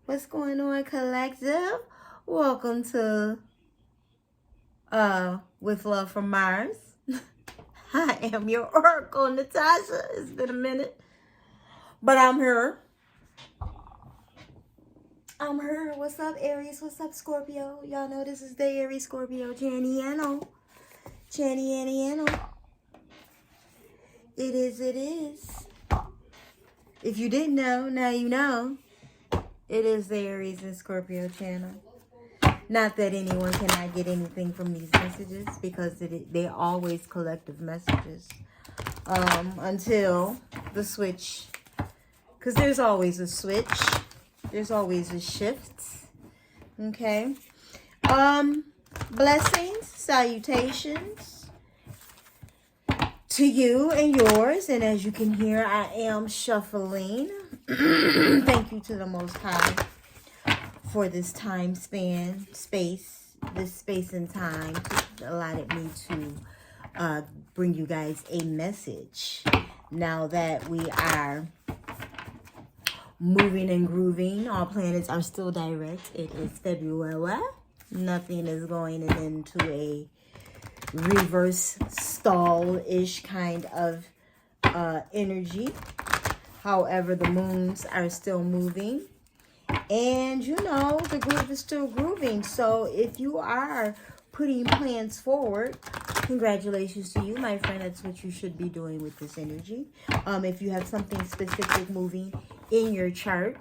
What's going on, collective? Welcome to With Love from Mars. I am your oracle, Natasha. It's been a minute, but I'm here. What's up, Aries? What's up, Scorpio? Y'all know this is the Aries Scorpio Chaniano. It is. If you didn't know, now you know. It is the Aries and Scorpio channel. Not that anyone cannot get anything from these messages, because they're always collective messages. Until the switch. Because there's always a switch. There's always a shift. Okay. Blessings, salutations to you and yours. And as you can hear, I am shuffling. Thank you to the Most High for this time span, this space and time allowed me to bring you guys a message. Now that we are moving and grooving, all planets are still direct. It is February. Nothing is going into a reverse stall-ish kind of energy. However, the moons are still moving. And, you know, the groove is still grooving. So if you are putting plans forward, congratulations to you, my friend. That's what you should be doing with this energy. If you have something specific moving in your chart,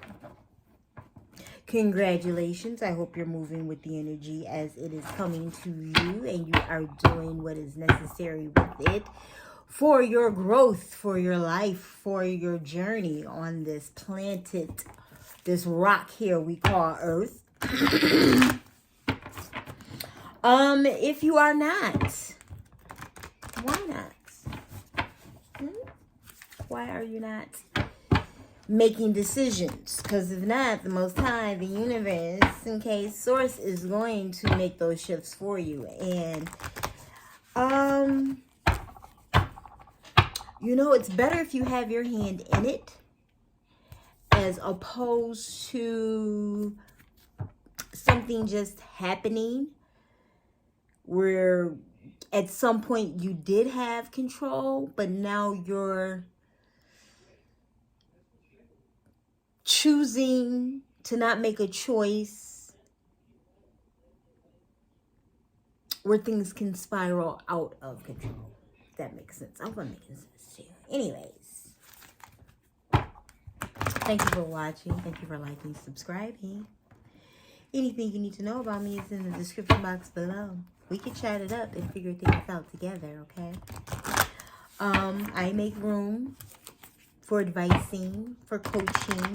congratulations. I hope you're moving with the energy as it is coming to you, and you are doing what is necessary with it for your growth, for your life, for your journey on this planet, this rock here we call Earth. If you are not, why not? Why are you not making decisions? Because if not, the Most High, the universe, in case source, is going to make those shifts for you. And you know, it's better if you have your hand in it, as opposed to something just happening where at some point you did have control, but now you're choosing to not make a choice where things can spiral out of control. If that makes sense. I'm going to make sense to you. Anyways, thank you for watching. Thank you for liking, subscribing. Anything you need to know about me is in the description box below. We can chat it up and figure things out together, okay? I make room for advising, for coaching,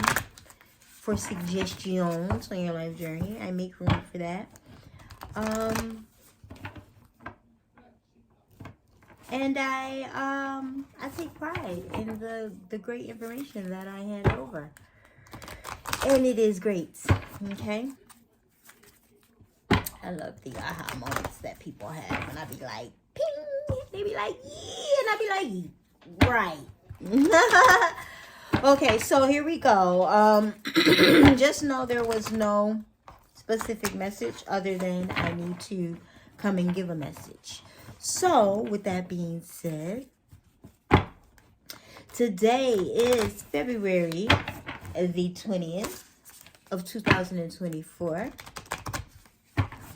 for suggestions on your life journey. I make room for that. And I take pride in the great information that I hand over. And it is great, okay? I love the aha moments that people have. And I be like, ping. They be like, yeah. And I be like, right. Okay, so here we go. Just know there was no specific message other than I need to come and give a message. So, with that being said, today is February the 20th of 2024.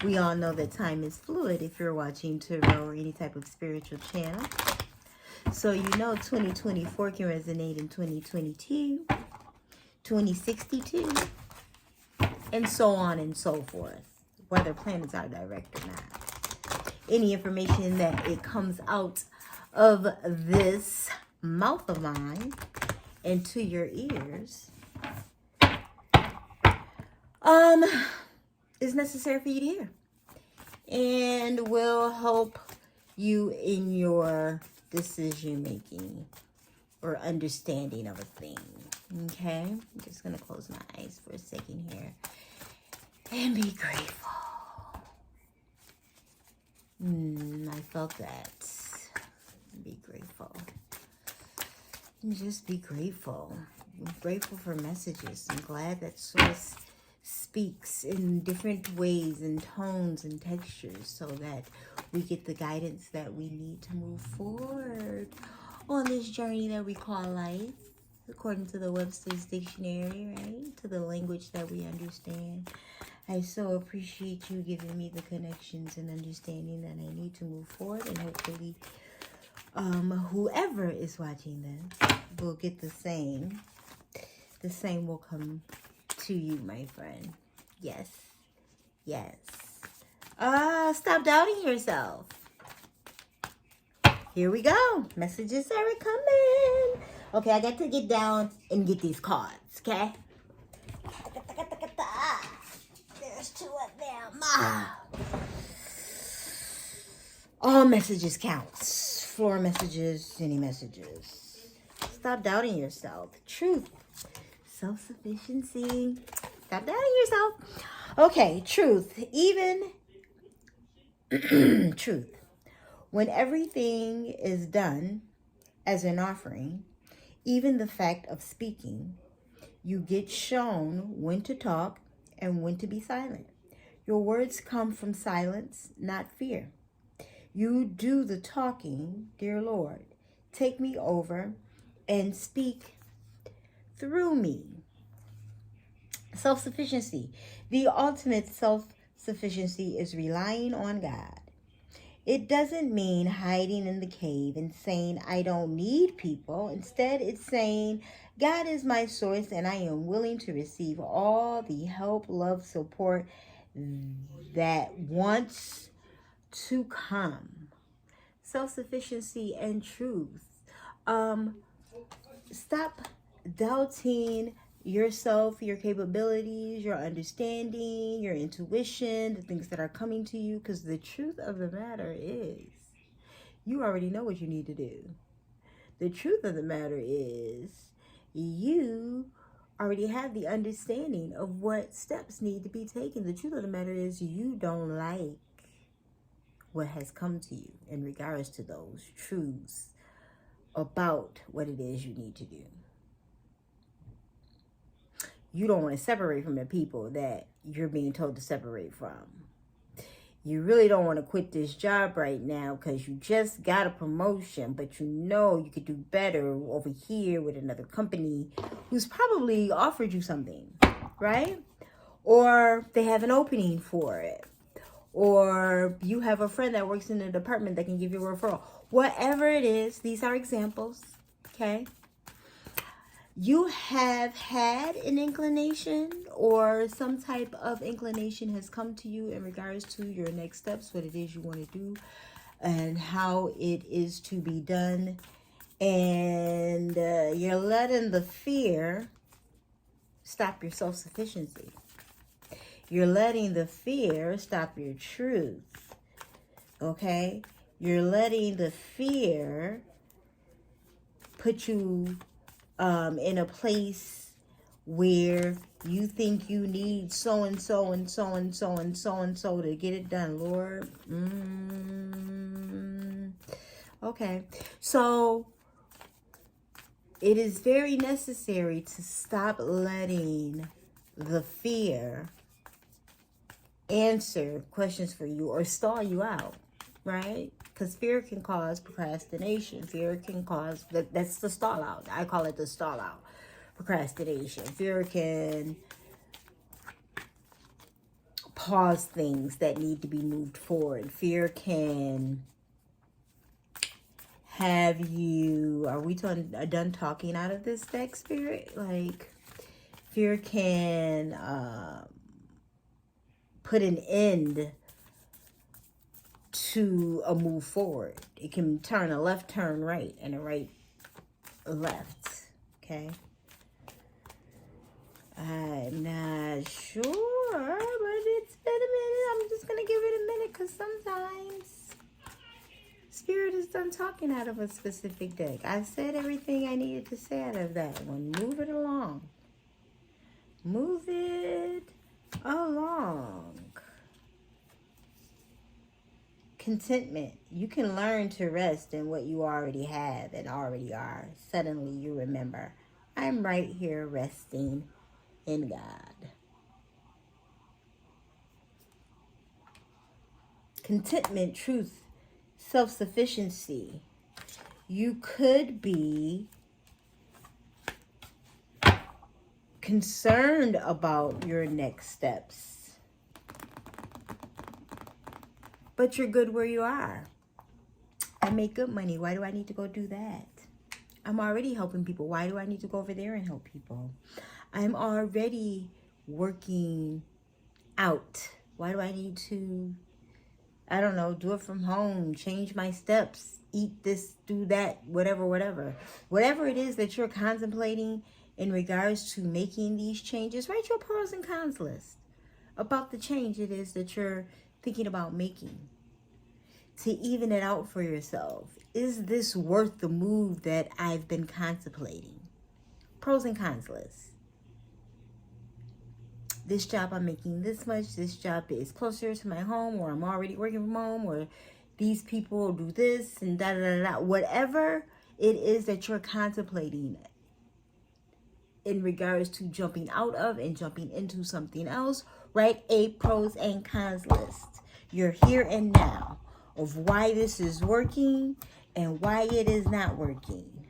We all know that time is fluid if you're watching tarot or any type of spiritual channel. So you know 2024 can resonate in 2022, 2062, and so on and so forth, whether planets are direct or not. Any information that it comes out of this mouth of mine into your ears is necessary for you to hear, and will help you in your decision making or understanding of a thing. Okay, I'm just gonna close my eyes for a second here and be grateful. I felt that. Be grateful. And just be grateful. I'm grateful for messages. I'm glad that Source speaks in different ways and tones and textures so that we get the guidance that we need to move forward on this journey that we call life, according to the Webster's Dictionary, right? To the language that we understand. I so appreciate you giving me the connections and understanding that I need to move forward, and hopefully whoever is watching this will get the same. The same will come to you, my friend. Yes. Yes. Stop doubting yourself. Here we go. Messages are coming. Okay, I got to get down and get these cards, okay? There's two of them. All messages counts. Floor messages, any messages. Stop doubting yourself. Truth. Self-sufficiency. Stop doubting yourself. Okay, truth. Even truth. When everything is done as an offering, even the fact of speaking, you get shown when to talk and when to be silent. Your words come from silence, not fear. You do the talking, dear Lord. Take me over and speak through me. Self-sufficiency. The ultimate self-sufficiency is relying on God. It doesn't mean hiding in the cave and saying, I don't need people. Instead, it's saying, God is my source and I am willing to receive all the help, love, support that wants to come. Self-sufficiency and truth. Stop doubting yourself, your capabilities, your understanding, your intuition, the things that are coming to you, because the truth of the matter is you already know what you need to do. The truth of the matter is you already have the understanding of what steps need to be taken. The truth of the matter is you don't like what has come to you in regards to those truths about what it is you need to do. You don't want to separate from the people that you're being told to separate from. You really don't want to quit this job right now because you just got a promotion, but you know you could do better over here with another company who's probably offered you something, right? Or they have an opening for it. Or you have a friend that works in the department that can give you a referral. Whatever it is, these are examples, okay? You have had an inclination or some type of inclination has come to you in regards to your next steps, what it is you want to do and how it is to be done. And you're letting the fear stop your self-sufficiency. You're letting the fear stop your truth. Okay? You're letting the fear put you in a place where you think you need so and so and so and so and so and so to get it done, Lord. Okay, so it is very necessary to stop letting the fear answer questions for you or stall you out, right? Because fear can cause procrastination. Fear can cause, that's the stall out. I call it the stall out. Procrastination. Fear can pause things that need to be moved forward. Fear can have you, are we done talking out of this deck, Spirit? Like, fear can put an end to a move forward. It can turn a left turn right and a right left. Okay. I'm not sure, but it's been a minute. I'm just going to give it a minute because sometimes Spirit is done talking out of a specific deck. I said everything I needed to say out of that one. Move it along. Move it along. Contentment. You can learn to rest in what you already have and already are. Suddenly you remember, I'm right here resting in God. contentment, truth, self-sufficiency. You could be concerned about your next steps, but you're good where you are. I make good money. Why do I need to go do that? I'm already helping people. Why do I need to go over there and help people? I'm already working out. Why do I need to, I don't know, do it from home, change my steps, eat this, do that, whatever. Whatever it is that you're contemplating in regards to making these changes, write your pros and cons list about the change it is that you're thinking about making. To even it out for yourself. Is this worth the move that I've been contemplating? Pros and cons list. This job, I'm making this much. This job is closer to my home, or I'm already working from home, or these people do this and da da da da. Whatever it is that you're contemplating in regards to jumping out of and jumping into something else, write a pros and cons list. You're here and now of why this is working and why it is not working.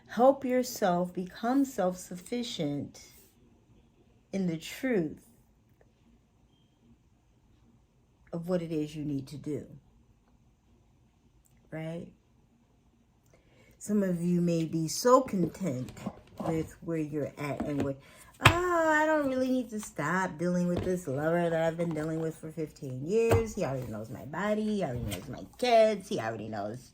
Help yourself become self-sufficient in the truth of what it is you need to do. Right? Some of you may be so content with where you're at and what, I don't really need to stop dealing with this lover that I've been dealing with for 15 years. He already knows my body. He already knows my kids. He already knows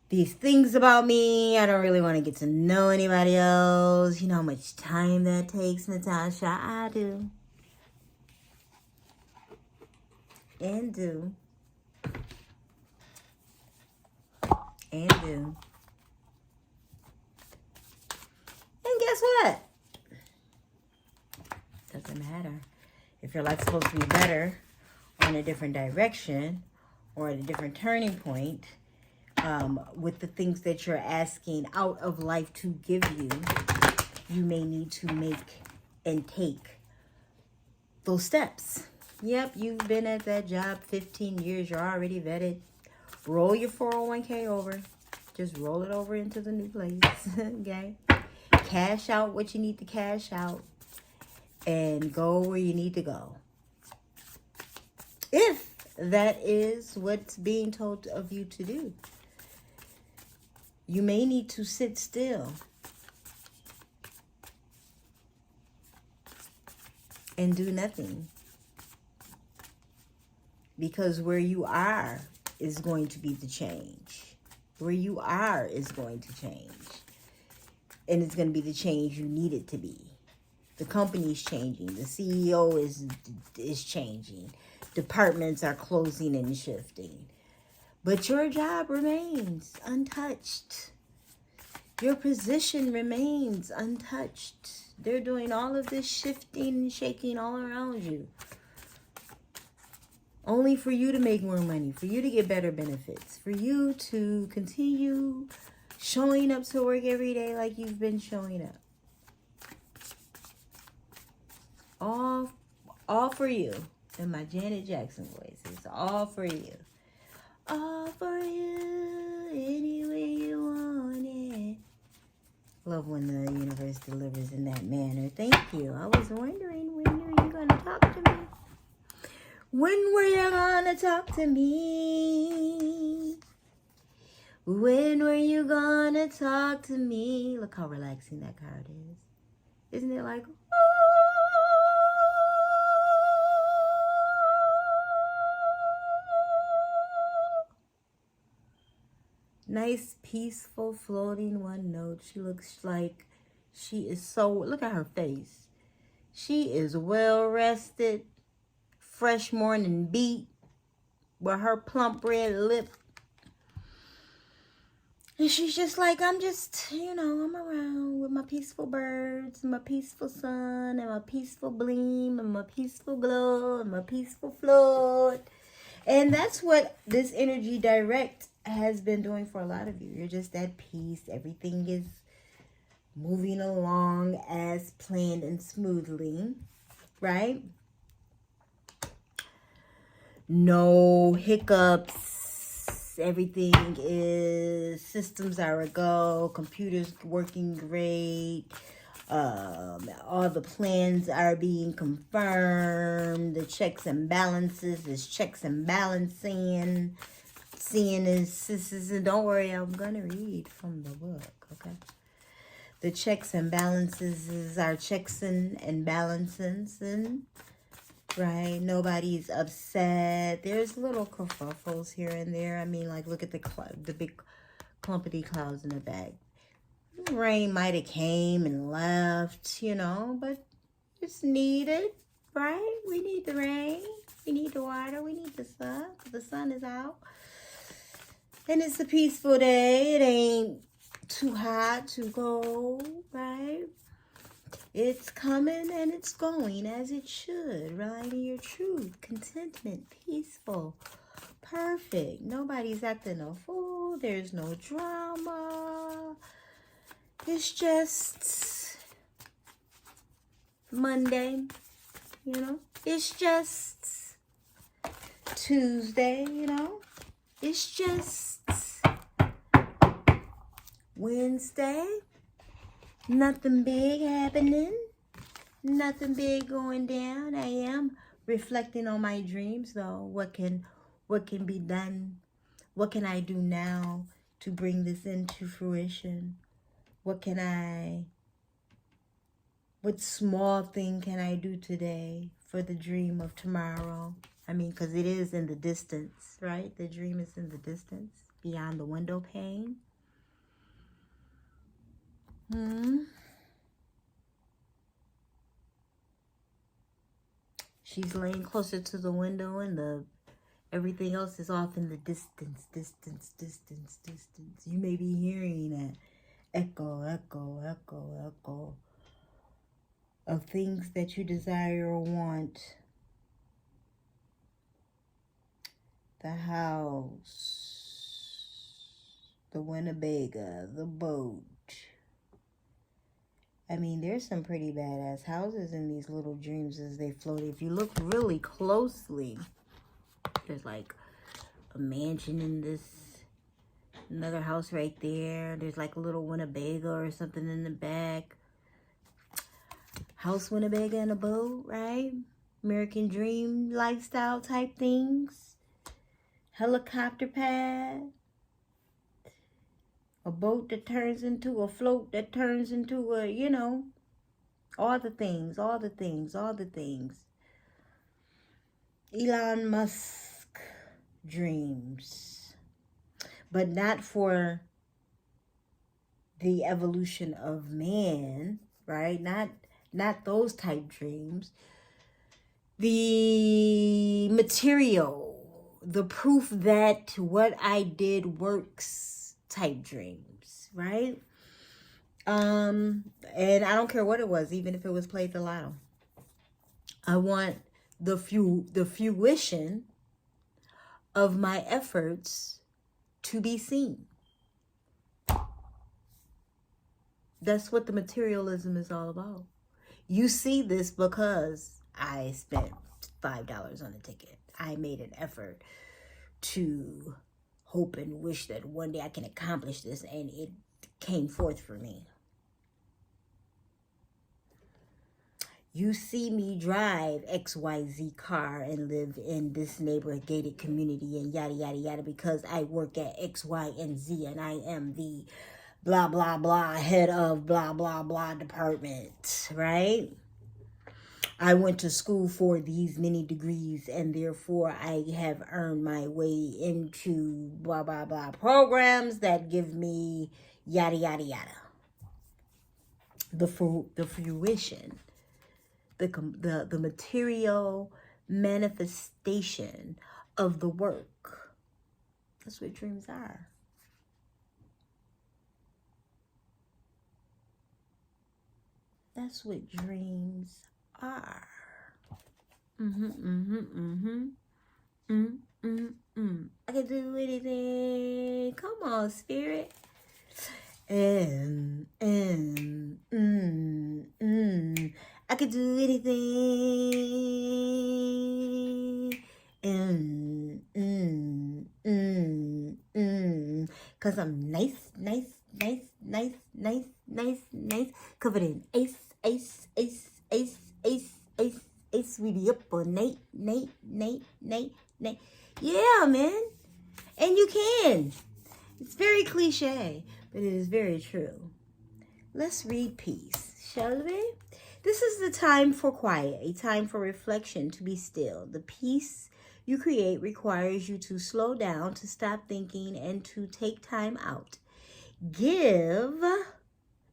these things about me. I don't really want to get to know anybody else. You know how much time that takes, Natasha? I do. And do. And do. And guess what? Doesn't matter. If your life's supposed to be better or in a different direction or at a different turning point, with the things that you're asking out of life to give you, you may need to make and take those steps. Yep, you've been at that job 15 years. You're already vetted. Roll your 401k over. Just roll it over into the new place. Okay? Cash out what you need to cash out. And go where you need to go. If that is what's being told of you to do. You may need to sit still and do nothing. Because where you are is going to be the change. Where you are is going to change. And it's going to be the change you need it to be. The company's changing. The CEO is changing. Departments are closing and shifting. But your job remains untouched. Your position remains untouched. They're doing all of this shifting and shaking all around you. Only for you to make more money, for you to get better benefits, for you to continue showing up to work every day like you've been showing up. All for you. In my Janet Jackson voice. It's all for you. All for you, any way you want it. Love when the universe delivers in that manner. Thank you. I was wondering, when are you going to talk to me? When were you going to talk to me? When were you going to talk to me? Look how relaxing that card is. Isn't it like, nice, peaceful, floating one note. She looks like she is so, look at her face. She is well rested, fresh morning beat with her plump red lip. And she's just like, I'm just, I'm around with my peaceful birds, and my peaceful sun, and my peaceful gleam, and my peaceful glow, and my peaceful float. And that's what this energy direct has been doing for a lot of you. You're just at peace. Everything is moving along as planned and smoothly, right? no hiccups. Everything is, systems are a go, computers working great. All the plans are being confirmed. The checks and balances is checks and balancing. Seeing is, and don't worry, I'm gonna read from the book, okay? The checks and balances is our checks and balances, and right, nobody's upset. There's little kerfuffles here and there. I mean, like, look at the big clumpity clouds in the back. Rain might have came and left, you know, but it's needed, right? We need the rain, we need the water, we need the sun. The sun is out, and it's a peaceful day. It ain't too hot, too cold, right? It's coming and it's going as it should, right? In your truth, contentment, peaceful, perfect. Nobody's acting a fool. There's no drama. It's just Monday, you know? It's just Tuesday, you know? It's just Wednesday. Nothing big happening. Nothing big going down. I am reflecting on my dreams, though. What can be done? What can I do now to bring this into fruition? What small thing can I do today for the dream of tomorrow? I mean, because it is in the distance, right? The dream is in the distance, beyond the window pane. She's laying closer to the window, and everything else is off in the distance. You may be hearing that echo of things that you desire or want. The house, the Winnebago, the boat. I mean, there's some pretty badass houses in these little dreams as they float. If you look really closely, there's like a mansion in this, another house right there. There's like a little Winnebago or something in the back. House, Winnebago, and a boat, right? American dream lifestyle type things. Helicopter pad. A boat that turns into a float that turns into a, you know, all the things. Elon Musk dreams. But not for the evolution of man, right? Not those type dreams. The material, the proof that what I did works type dreams, right? And I don't care what it was, even if it was played the lotto. I want the fruition of my efforts to be seen. That's what the materialism is all about. You see this because I spent $5 on a ticket. I made an effort to hope and wish that one day I can accomplish this, and it came forth for me. You see me drive XYZ car and live in this neighborhood gated community and yada, yada, yada, because I work at X, Y, and Z, and I am the blah, blah, blah head of blah, blah, blah department, right? I went to school for these many degrees, and therefore I have earned my way into blah, blah, blah programs that give me yada, yada, yada. The fruition, the material manifestation of the work. That's what dreams are. That's what dreams are. I can do anything. Come on, spirit. I could do anything. Because I'm nice, covered in ace, sweetie up on Nate. Yeah, man. And you can. It's very cliche, but it is very true. Let's read peace, shall we? This is the time for quiet, a time for reflection, to be still. The peace you create requires you to slow down, to stop thinking, and to take time out. Give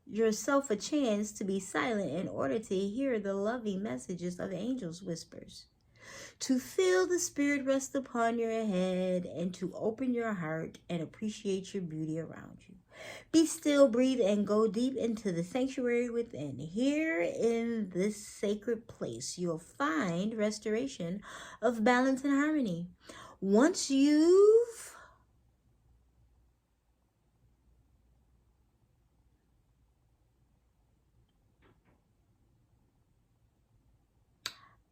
yourself a chance to be silent in order to hear the loving messages of angels' whispers. To feel the Spirit rest upon your head and to open your heart and appreciate your beauty around you. Be still, breathe, and go deep into the sanctuary within. Here in this sacred place, you'll find restoration of balance and harmony. Once you've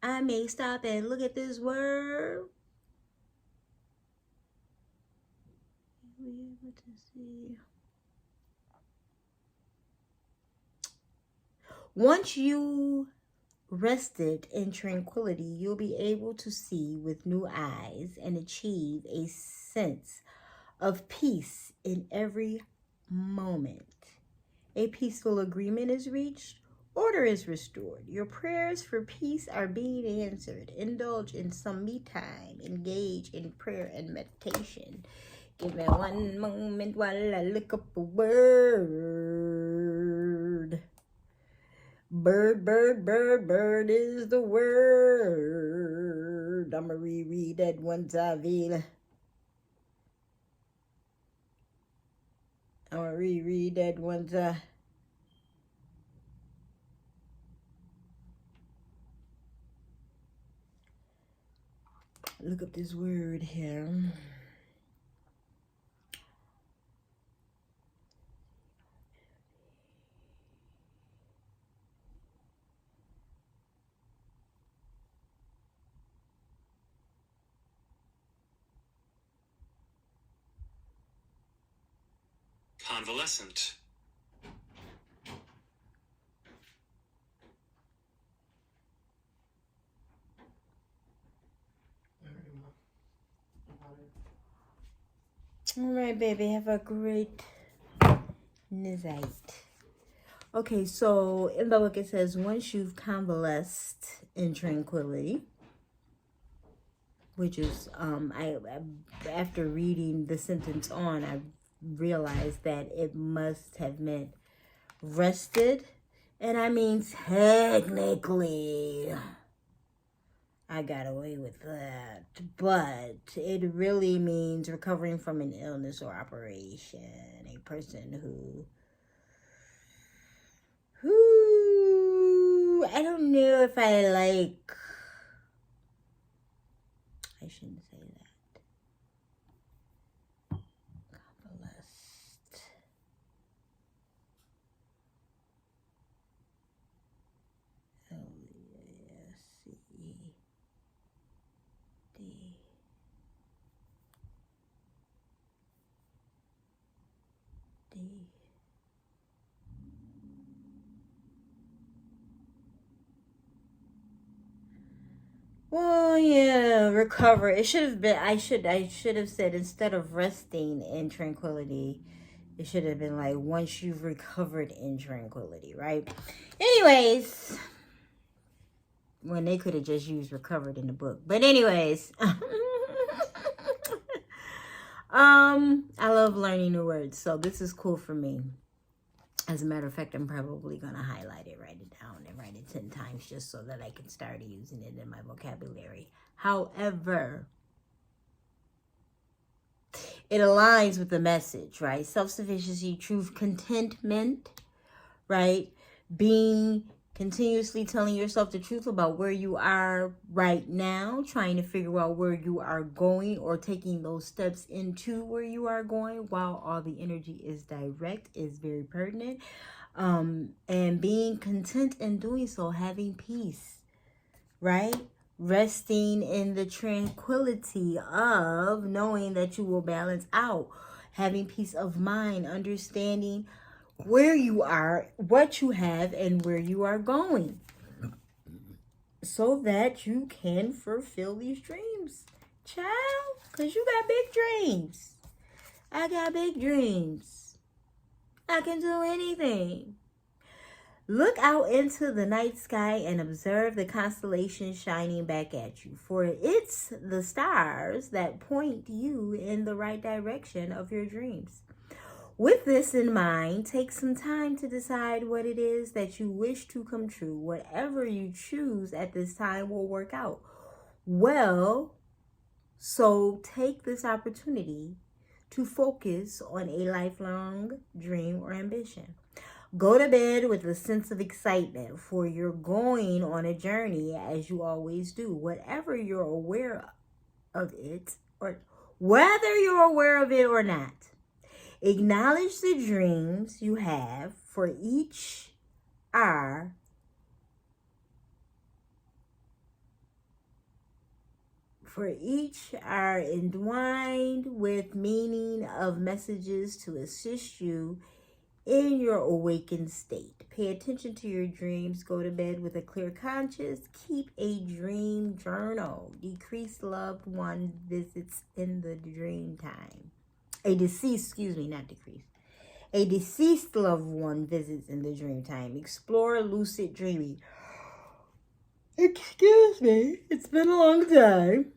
I may stop and look at this word. Once you rested in tranquility, you'll be able to see with new eyes and achieve a sense of peace in every moment. A peaceful agreement is reached. Order is restored. Your prayers for peace are being answered. Indulge in some me time. Engage in prayer and meditation. Give me one moment while I look up a word. Bird is the word. I'ma reread that one time. I'ma reread that one time. Look up this word here. Convalescent. All right, baby. Have a great night. Okay, so in the book it says, once you've convalesced in tranquility, which is, I after reading the sentence on, I realized that it must have meant rested. And I mean, technically, I got away with that, but it really means recovering from an illness or operation. A person who I don't know if I like. I shouldn't say that. Convalesced. L-E-A-S-C-E-D. Well, yeah, recover. It should have been. I should have said, instead of resting in tranquility, it should have been like, once you've recovered in tranquility, right? Anyways, when they could have just used recovered in the book. But anyways, I love learning new words, so this is cool for me. As a matter of fact, I'm probably going to highlight it, write it down, and write it 10 times just so that I can start using it in my vocabulary. However, it aligns with the message, right? Self-sufficiency, truth, contentment, right? Being continuously telling yourself the truth about where you are right now, trying to figure out where you are going, or taking those steps into where you are going while all the energy is direct, is very pertinent. And being content in doing so, having peace, right? Resting in the tranquility of knowing that you will balance out. having peace of mind, understanding where you are, what you have, and where you are going, so that you can fulfill these dreams, child, because you got big dreams. I got big dreams. I can do anything. Look out into the night sky and observe the constellations shining back at you, for it's the stars that point you in the right direction of your dreams. With this in mind, take some time to decide what it is that you wish to come true. Whatever you choose at this time will work out well, so take this opportunity to focus on a lifelong dream or ambition. Go to bed with a sense of excitement, for you're going on a journey as you always do. Whatever you're aware of it, or whether you're aware of it or not, acknowledge the dreams you have, for each are entwined with meaning of messages to assist you in your awakened state. Pay attention to your dreams. Go to bed with a clear conscience. Keep a dream journal. Decreased loved one visits in the dream time. A deceased loved one visits in the dream time. Explore lucid dreaming. Excuse me, it's been a long time.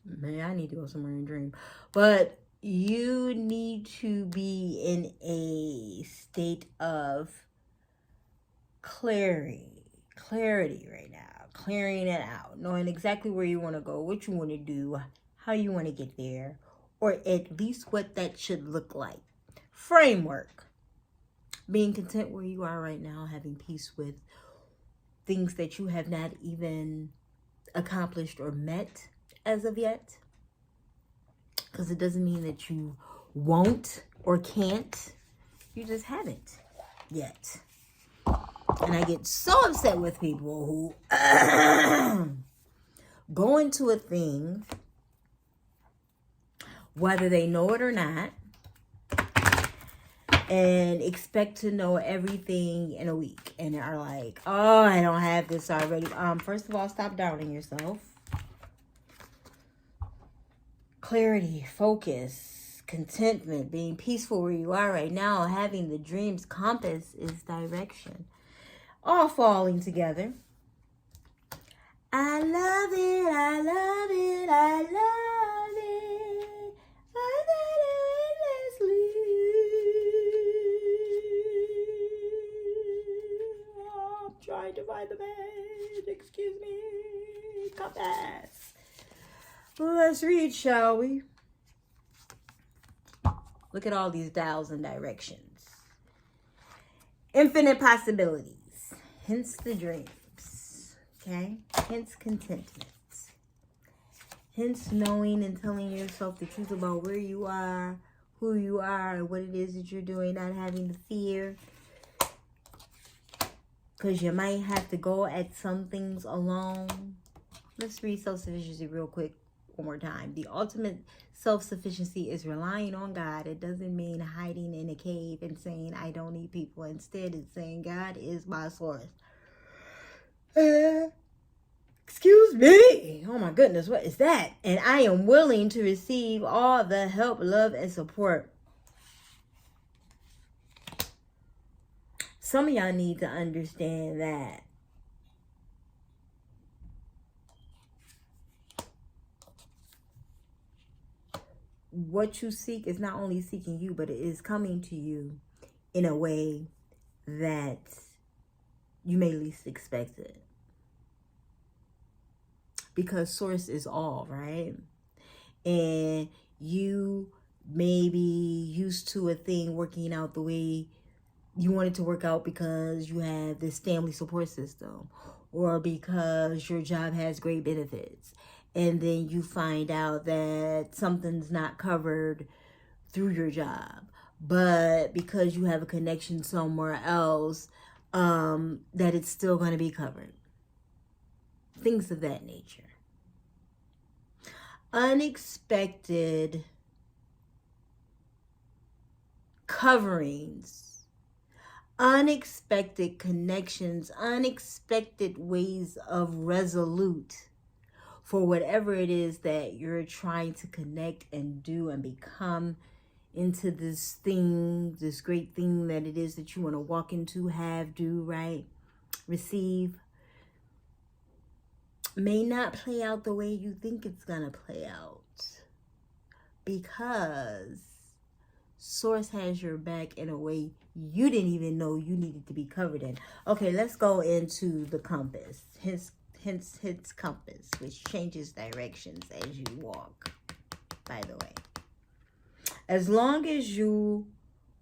Man, I need to go somewhere and dream. But you need to be in a state of clarity right now. Clearing it out. Knowing exactly where you want to go, what you want to do, how you want to get there, or at least what that should look like. Framework. Being content where you are right now, having peace with things that you have not even accomplished or met as of yet. Because it doesn't mean that you won't or can't. You just haven't yet. And I get so upset with people who go into a thing, whether they know it or not, and expect to know everything in a week. And are like, oh, I don't have this already. First of all, stop doubting yourself. Clarity, focus, contentment, being peaceful where you are right now, having the dream's compass is direction. All falling together. I love it, I love it, I love it. I love it endlessly. Oh, I'm trying to find the page. Excuse me. Compass. Let's read, shall we? Look at all these dials and directions. Infinite possibilities. Hence the dreams. Okay? Hence contentment. Hence knowing and telling yourself the truth about where you are, who you are, and what it is that you're doing, not having the fear. Because you might have to go at some things alone. Let's read self-sufficiency real quick. One more time. The ultimate self-sufficiency is relying on God. It doesn't mean hiding in a cave and saying, I don't need people. Instead, it's saying, God is my source. Excuse me. Oh my goodness, what is that? And I am willing to receive all the help, love, and support. Some of y'all need to understand that what you seek is not only seeking you, but it is coming to you in a way that you may least expect it. Because source is all, right? And you may be used to a thing working out the way you want it to work out because you have this family support system, or because your job has great benefits. And then you find out that something's not covered through your job, but because you have a connection somewhere else, that it's still going to be covered. Things of that nature. Unexpected coverings, unexpected connections, unexpected ways of resolute for whatever it is that you're trying to connect and do and become into this thing, this great thing that it is that you want to walk into, have, do, right, receive, may not play out the way you think it's going to play out, because Source has your back in a way you didn't even know you needed to be covered in. Okay, let's go into the compass. Hence compass, which changes directions as you walk, by the way. As long as you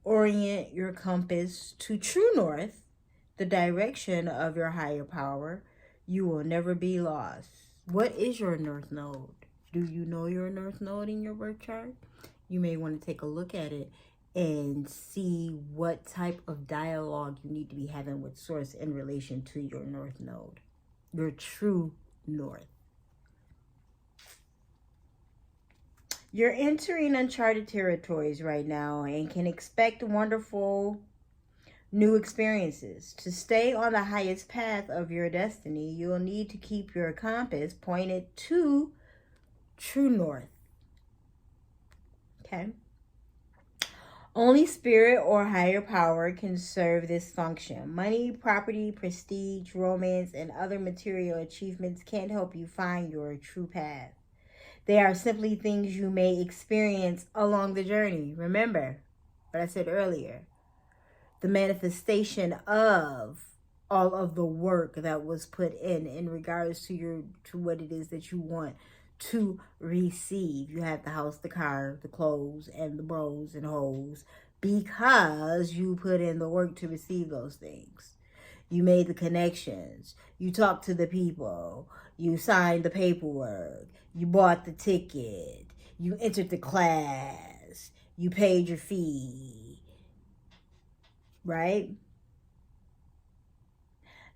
orient your compass to true north, the direction of your higher power, you will never be lost. What is your north node? Do you know your north node in your birth chart? You may want to take a look at it and see what type of dialogue you need to be having with Source in relation to your north node, your true north. You're entering uncharted territories right now and can expect wonderful new experiences. To stay on the highest path of your destiny, you'll need to keep your compass pointed to true north. Okay? Only spirit or higher power can serve this function. Money, property, prestige, romance, and other material achievements can't help you find your true path. They are simply things you may experience along the journey. Remember what I said earlier. The manifestation of all of the work that was put in regards to what it is that you want to receive. You have the house, the car, the clothes, and the bros and hoes, because you put in the work to receive those things. You made the connections. You talked to the people. You signed the paperwork. You bought the ticket. You entered the class. You paid your fee. Right?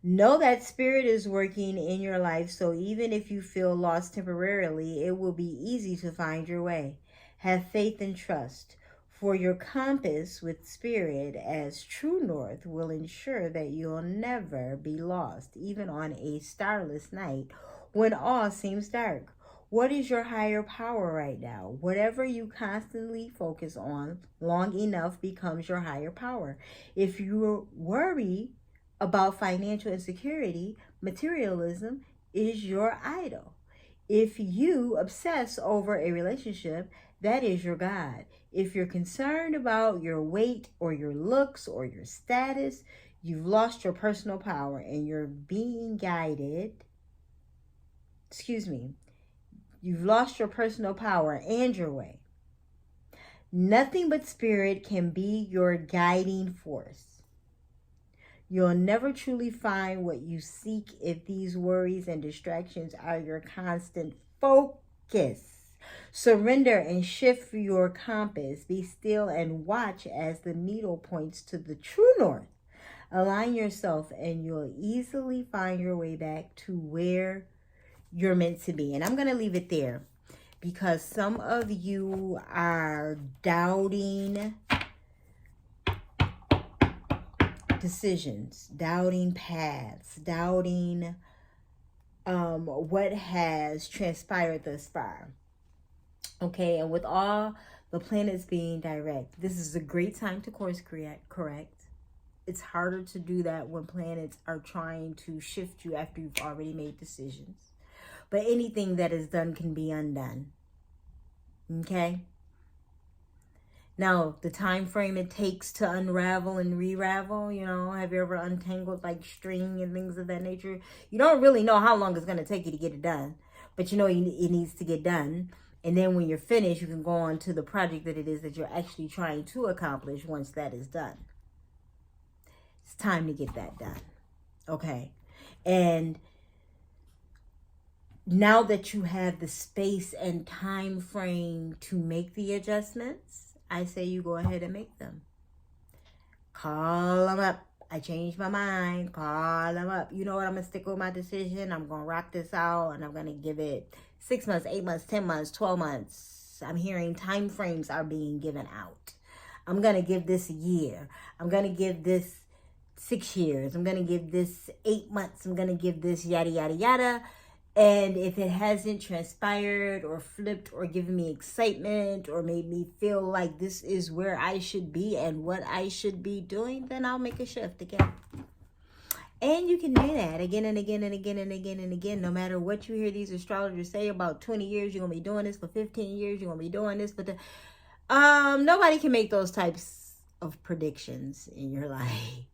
Know that spirit is working in your life, so even if you feel lost temporarily, it will be easy to find your way. Have faith and trust, for your compass with spirit as true north will ensure that you'll never be lost, even on a starless night when all seems dark. What is your higher power right now? Whatever you constantly focus on long enough becomes your higher power. If you worry about financial insecurity, materialism is your idol. If you obsess over a relationship, that is your God. If you're concerned about your weight or your looks or your status, you've lost your personal power and you're being guided. You've lost your personal power and your way. Nothing but spirit can be your guiding force. You'll never truly find what you seek if these worries and distractions are your constant focus. Surrender and shift your compass. Be still and watch as the needle points to the true north. Align yourself and you'll easily find your way back to where you're meant to be. And I'm going to leave it there because some of you are doubting decisions, doubting paths, doubting what has transpired thus far. Okay, and with all the planets being direct, this is a great time to course correct. It's harder to do that when planets are trying to shift you after you've already made decisions. But anything that is done can be undone. Okay? Now, the time frame it takes to unravel and re-ravel, have you ever untangled like string and things of that nature? You don't really know how long it's going to take you to get it done, but it needs to get done. And then when you're finished, you can go on to the project that it is that you're actually trying to accomplish once that is done. It's time to get that done. Okay. And now that you have the space and time frame to make the adjustments, I say you go ahead and make them. Call them up. I changed my mind. Call them up. You know what? I'm going to stick with my decision. I'm going to rock this out and I'm going to give it 6 months, 8 months, 10 months, 12 months. I'm hearing time frames are being given out. I'm going to give this a year. I'm going to give this 6 years. I'm going to give this 8 months. I'm going to give this yada, yada, yada. And if it hasn't transpired or flipped or given me excitement or made me feel like this is where I should be and what I should be doing, then I'll make a shift again. And you can do that again and again and again and again and again. No matter what you hear these astrologers say about 20 years, you're going to be doing this for 15 years. You're going to be doing this for nobody can make those types of predictions in your life.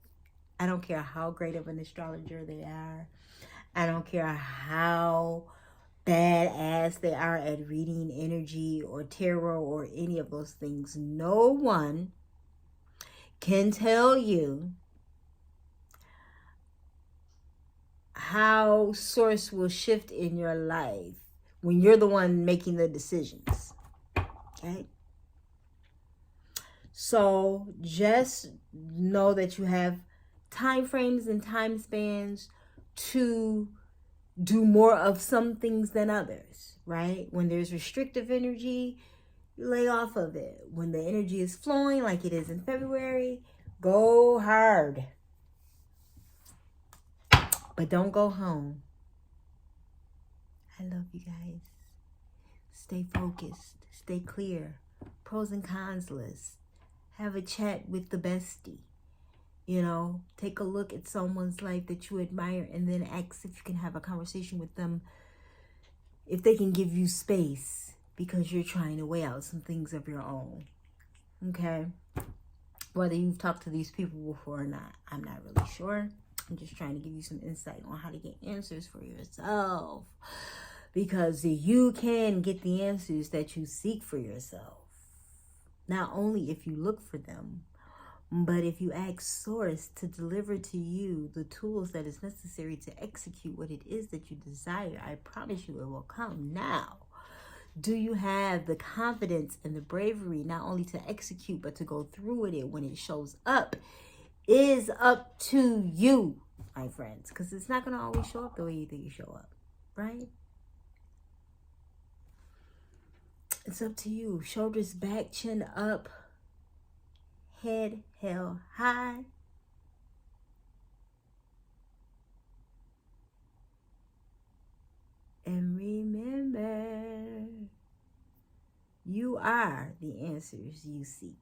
I don't care how great of an astrologer they are. I don't care how badass they are at reading energy or tarot or any of those things. No one can tell you how source will shift in your life when you're the one making the decisions. Okay? So just know that you have time frames and time spans to do more of some things than others, right? When there's restrictive energy, you lay off of it. When the energy is flowing like it is in February, go hard. But don't go home. I love you guys. Stay focused. Stay clear. Pros and cons list. Have a chat with the bestie. You know, take a look at someone's life that you admire and then ask if you can have a conversation with them, if they can give you space because you're trying to weigh out some things of your own. Okay? Whether you've talked to these people before or not, I'm not really sure. I'm just trying to give you some insight on how to get answers for yourself. Because you can get the answers that you seek for yourself. Not only if you look for them, but if you ask Source to deliver to you the tools that is necessary to execute what it is that you desire, I promise you it will come. Now, do you have the confidence and the bravery not only to execute, but to go through with it when it shows up? Is up to you, my friends, because it's not going to always show up the way you think you show up, right? It's up to you. Shoulders back, chin up, head held high. And remember, you are the answers you seek.